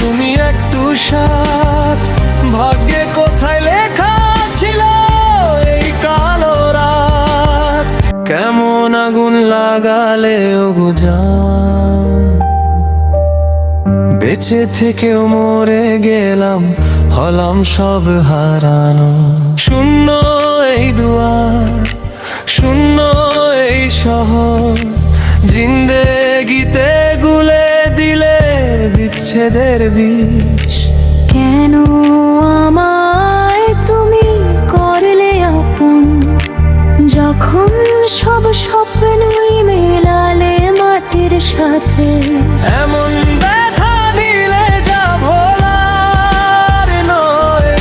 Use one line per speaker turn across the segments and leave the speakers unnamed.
তুমি একটু সাথ। ভাগ্যে কোথায় লেখা ছিল এই কালো রাত। কেমন আগুন লাগালে ওগো জান, বেঁচে থেকেও মরে গেলাম, হলাম সব হারানো। শূন্য এই দুয়ার, শূন্য এই শহর, জিন্দেগিতে গুলে দিলে বিচ্ছেদের বিষ।
কেন আমায় তুমি করলে আপন, যখন সব স্বপ্নই মেলালে মাটির সাথে।
এমন ব্যথা দিলে যা ভোলার নয়,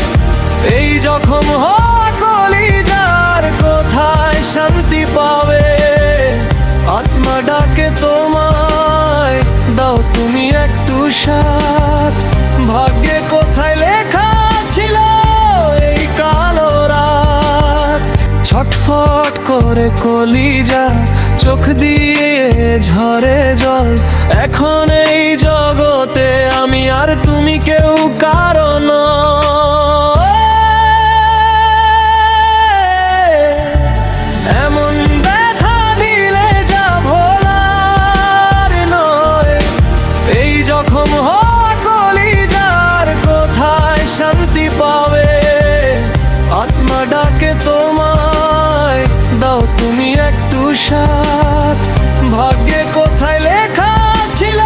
এই জখম হওয়া কলিজার কোথায় শান্তি পাবে। আত্মা ডাকে তোমায়, দাও তুমি একটু সাথ। ভাগ্যে কোথায় লেখা ছিল এই কালো রাত। ছটফট করে কলিজা, চোখ দিয়ে ঝরে জল। এখন এই জগতে আমি আর তুমি কেউ কারণ। এমন ব্যথা দিলে যা ভোলার নয়, এই জখম হওয়া কলিজার কোথায় শান্তি পাবে। আত্মা ডাকে তোমায়, দাও তুমি একটু সাথ। ভাগ্যে কোথায় লেখা ছিল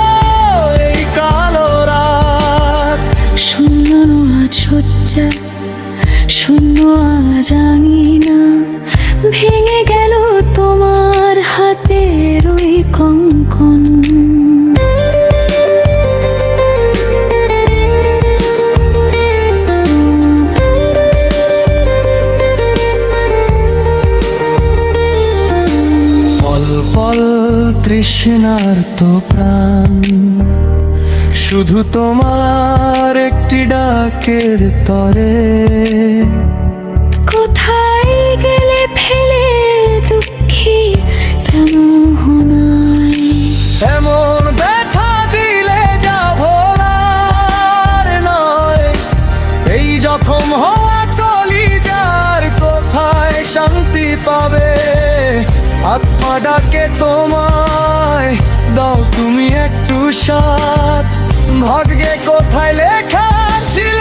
এই কালো রাত।
শূন্য আজ শয্যা, শূন্য আজ আঙিনা, ভেঙে গেল তোমার হাতের ওই কঙ্কন।
পল পল তৃষ্ণার্ত প্রাণ, শুধু তোমার একটি ডাকের তরে।
কোথায় গেলে ফেলে দুঃখী কেন নাই।
এমন ব্যথা দিলে যা ভোলার নয়, এই জখম হওয়া কলিজার কোথায় শান্তি পাবে। আত্মা ডাকে তোমায়, দাও তুমি একটু সাথ। ভাগ্যে কোথায় লেখা ছিল